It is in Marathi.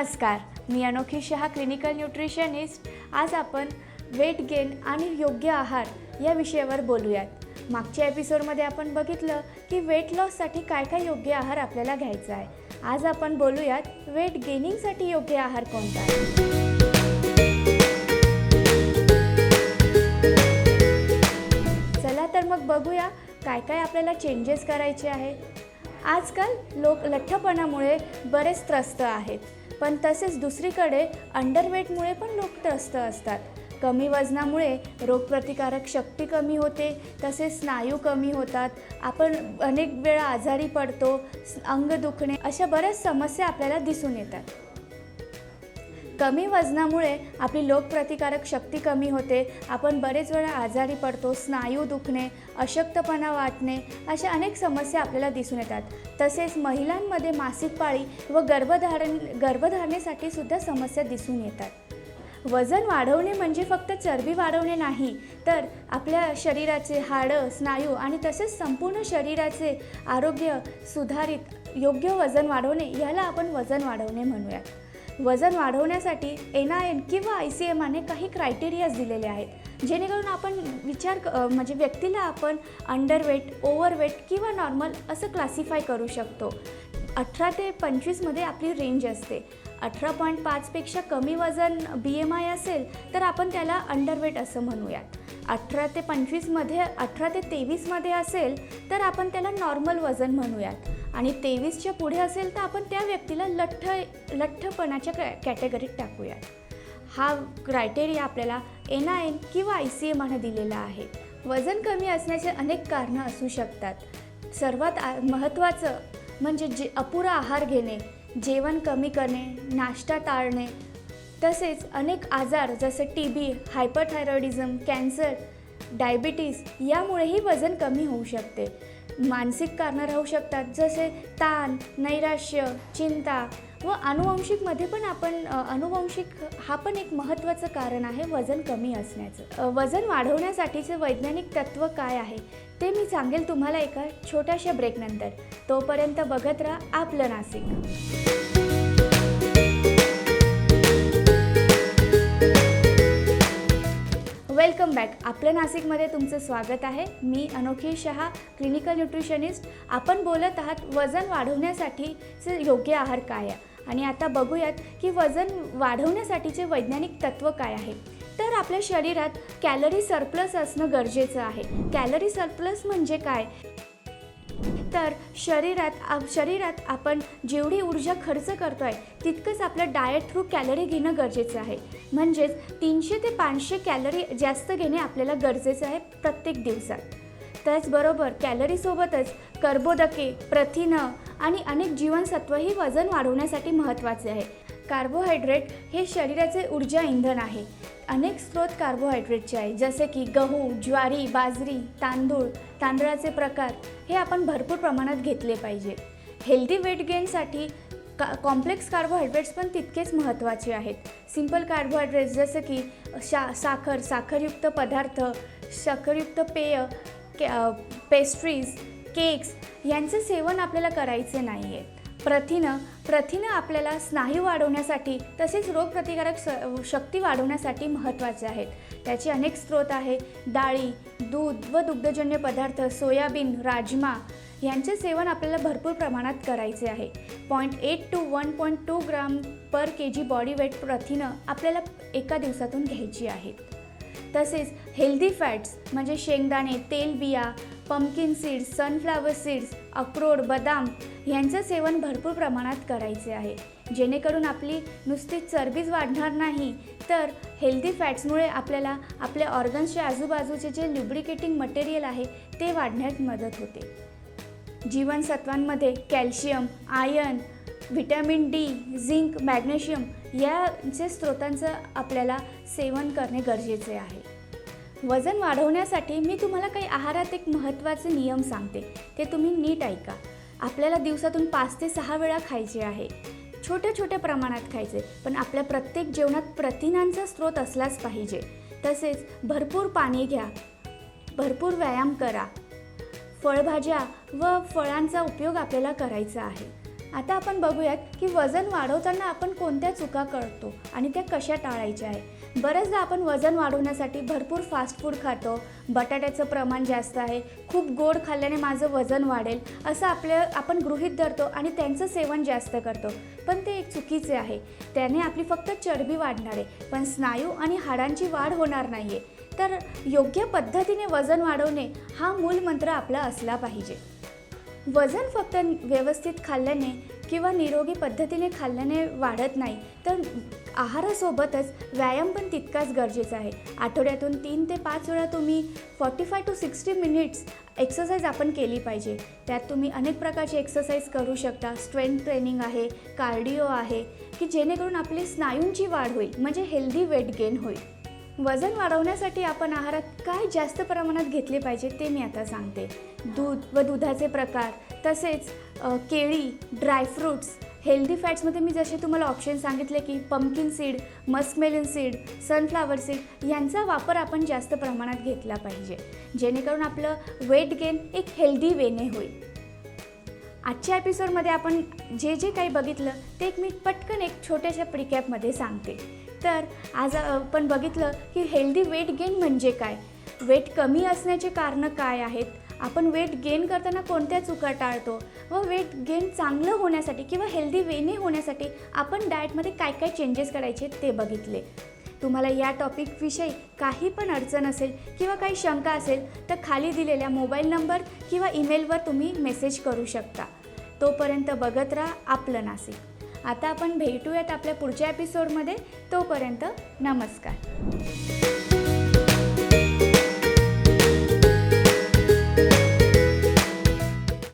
नमस्कार, मी अनोखी शहा, क्लिनिकल न्यूट्रिशनिस्ट। आज आपण वेट गेन आणि योग्य आहार या विषयावर बोलूयात। मागच्या एपिसोडमध्ये आपण बघितलं की वेट लॉससाठी काय काय योग्य आहार आपल्याला घ्यायचा आहे। आज आपण बोलूयात वेट गेनिंगसाठी योग्य आहार कोणता आहे। चला तर मग बघूया काय काय आपल्याला चेंजेस करायचे आहे। आजकाल लोक लठ्ठपणामुळे बरेच त्रस्त आहेत, पण तसेच दुसरीकडे अंडरवेटमुळे पण लोक त्रस्त असतात। कमी वजनामुळे रोगप्रतिकारक शक्ती कमी होते, तसेच स्नायू कमी होतात, आपण अनेक वेळा आजारी पडतो, अंग दुखणे अशा बऱ्याच समस्या आपल्याला दिसून येतात। कमी वजनामुळे आपली रोगप्रतिकारक शक्ती कमी होते, आपण बरेच वेळा आजारी पडतो, स्नायू दुखणे, अशक्तपणा वाटणे अशा अनेक समस्या आपल्याला दिसून येतात। तसेच महिलांमध्ये मासिक पाळी व गर्भधारणेसाठी सुद्धा समस्या दिसून येतात। वजन वाढवणे म्हणजे फक्त चरबी वाढवणे नाही, तर आपल्या शरीराचे हाडं, स्नायू आणि तसेच संपूर्ण शरीराचे आरोग्य सुधारित योग्य वजन वाढवणे याला आपण वजन वाढवणे म्हणूयात। वजन वाढवण्यासाठी NIN किंवा ICMR काही क्रायटेरियाज दिलेले आहेत, जेणेकरून आपण म्हणजे व्यक्तीला आपण अंडरवेट, ओव्हरवेट किंवा नॉर्मल असं क्लासिफाय करू शकतो। 18 ते 25मध्ये आपली रेंज असते। 18.5 पेक्षा कमी वजन BMI असेल तर आपण त्याला अंडरवेट असं म्हणूयात। 18 ते 25मध्ये 18 ते 23मध्ये असेल तर आपण त्याला नॉर्मल वजन म्हणूयात, आणि 23च्या पुढे असेल तर आपण त्या व्यक्तीला लठ्ठपणाच्या कॅटेगरीत टाकूयात। हा क्रायटेरिया आपल्याला NIN किंवा ICMR दिलेला आहे। वजन कमी असण्याचे अनेक कारणं असू शकतात। सर्वात महत्त्वाचं म्हणजे अपुरा आहार घेणे, जेवण कमी करणे, नाश्ता टाळणे, तसेच अनेक आजार जसे TB, हायपरथायरॉइडिझम, कॅन्सर, डायबिटीज यामुळेही वजन कमी होऊ शकते। मानसिक कारणं राहू शकतात, जसे ताण, नैराश्य, चिंता व अनुवंशिकमध्ये पण अनुवंशिक हा पण एक महत्त्वाचं कारण आहे वजन कमी असण्याचं। वजन वाढवण्यासाठीचे वैज्ञानिक तत्त्व काय आहे ते मी सांगेल तुम्हाला एका छोट्याशा ब्रेकनंतर। तोपर्यंत बघत राहा आपलं नाशिक। वेलकम बॅक, आपलं नाशिकमध्ये तुमचं स्वागत आहे। मी अनोखी शहा, क्लिनिकल न्यूट्रिशनिस्ट। आपण बोलत आहात वजन वाढवण्यासाठीचे योग्य आहार काय आहे, आणि आता बघूयात की वजन वाढवण्यासाठीचे वैज्ञानिक तत्त्व काय आहे। तर आपल्या शरीरात कॅलरी सरप्लस असणं गरजेचं आहे। कॅलरी सरप्लस म्हणजे काय, तर शरीरात आपण जेवढी ऊर्जा खर्च करतोय तितकंच आपलं डाएट थ्रू कॅलरी घेणं गरजेचं आहे। म्हणजेच 300 ते 500 कॅलरी जास्त घेणे आपल्याला गरजेचं आहे प्रत्येक दिवसात। त्याचबरोबर कॅलरीसोबतच कर्बोदके, प्रथिनं आणि अनेक जीवनसत्वही वजन वाढवण्यासाठी महत्त्वाचे आहे। कार्बोहायड्रेट हे शरीराचे ऊर्जा इंधन आहे। अनेक स्रोत कार्बोहायड्रेटचे आहे, जसे की गहू, ज्वारी, बाजरी, तांदूळ, तांदळाचे प्रकार हे आपण भरपूर प्रमाणात घेतले पाहिजे। हेल्दी वेट गेनसाठी कॉम्प्लेक्स कार्बोहायड्रेट्स पण तितकेच महत्त्वाचे आहेत। सिंपल कार्बोहायड्रेट्स जसे की साखरयुक्त पदार्थ, साखरयुक्त पेय, पेस्ट्रीज, केक्स यांचे सेवन आपल्याला करायचे नाही आहे। प्रथिनं आपल्याला स्नायू वाढवण्यासाठी तसेच रोगप्रतिकारक शक्ती वाढवण्यासाठी महत्त्वाचे आहेत। त्याचे अनेक स्रोत आहे। डाळी, दूध व दुग्धजन्य पदार्थ, सोयाबीन, राजमा यांचे सेवन आपल्याला भरपूर प्रमाणात करायचे आहे। 0.8 to 1.2 gram per kg body weight प्रथिनं आपल्याला एका दिवसातून घ्यायची आहेत। तसेच हेल्दी फॅट्स म्हणजे शेंगदाणे, तेलबिया, पंपकिन सीड्स, सनफ्लावर सीड्स, अक्रोड, बदाम यांचं सेवन भरपूर प्रमाणात करायचे आहे, जेणेकरून आपली नुसती चरबीच वाढणार नाही, तर हेल्दी फॅट्समुळे आपल्याला आपल्या ऑर्गन्सच्या आजूबाजूचे जे ल्युब्रिकेटिंग मटेरियल आहे ते वाढण्यात मदत होते। जीवनसत्वांमध्ये calcium, iron, vitamin D, zinc, magnesium यांचे स्रोतांचं आपल्याला सेवन करणे गरजेचे आहे। वजन वाढवण्यासाठी मी तुम्हाला काही आहारात एक महत्त्वाचे नियम सांगते, ते तुम्ही नीट ऐका। आपल्याला दिवसातून 5 ते 6 वेळा खायचे आहे। छोट्या प्रमाणात खायचे, पण आपल्या प्रत्येक जेवणात प्रथिनांचा स्रोत असलाच पाहिजे। तसेच भरपूर पाणी घ्या, भरपूर व्यायाम करा, फळभाज्या व फळांचा उपयोग आपल्याला करायचा आहे। आता आपण बघूयात की वजन वाढवताना आपण कोणत्या चुका करतो आणि त्या कशा टाळायच्या आहे. बऱ्याचदा आपण वजन वाढवण्यासाठी भरपूर फास्ट फूड खातो, बटाट्याचं प्रमाण जास्त आहे, खूप गोड खाल्ल्याने माझं वजन वाढेल असं आपण गृहीत धरतो आणि त्यांचं सेवन जास्त करतो. पण ते एक चुकीचे आहे. त्याने आपली फक्त चरबी वाढणार आहे, पण स्नायू आणि हाडांची वाढ होणार नाही आहे. तर योग्य पद्धतीने वजन वाढवणे हा मूलमंत्र आपला असला पाहिजे. वजन फक्त व्यवस्थित खाल्ल्याने किंवा निरोगी पद्धतीने खाल्ल्याने वाढत नाही, तर आहारासोबतच व्यायाम पण तितकाच गरजेचा आहे. आठवड्यातून 3 ते 5 वेळा तुम्ही 45 to 60 मिनिट्स एक्सरसाइज आपण केली पाहिजे. त्यात तुम्ही अनेक प्रकारचे एक्सरसाइज करू शकता. स्ट्रेंथ ट्रेनिंग आहे, कार्डिओ आहे, की जेणेकरून आपली स्नायूंची वाढ होईल, म्हणजे हेल्दी वेट गेन होईल. वजन वाढवण्यासाठी आपण आहारात काय जास्त प्रमाणात घेतले पाहिजे ते मी आता सांगते. दूध व दुधाचे प्रकार, तसेच केळी, ड्रायफ्रूट्स, हेल्दी फॅट्समध्ये मी जसे तुम्हाला ऑप्शन सांगितले की pumpkin seed, muskmelon seed, sunflower seed यांचा वापर आपण जास्त प्रमाणात घेतला पाहिजे, जेणेकरून आपलं वेट गेन एक हेल्दी वेने होईल. आजच्या एपिसोडमध्ये आपण जे काही बघितलं ते मी पटकन एक छोट्याशा रिकॅपमध्ये सांगते. तर आज आपण बघितलं की हेल्दी वेट गेन म्हणजे काय, वेट कमी असण्याचे कारणं काय आहेत, आपण वेट गेन करताना कोणत्या चुका टाळतो व वेट गेन चांगलं होण्यासाठी किंवा हेल्दी वेने होण्यासाठी आपण डाएटमध्ये काय काय चेंजेस करायचे ते बघितले. तुम्हाला या टॉपिकविषयी काही पण अडचण असेल किंवा काही शंका असेल तर खाली दिलेल्या मोबाईल नंबर किंवा ईमेलवर तुम्ही मेसेज करू शकता. तोपर्यंत बघत राहा आपलं नाशिक. आता आपण भेटूयात आपल्या पुढच्या एपिसोडमध्ये. तोपर्यंत नमस्कार.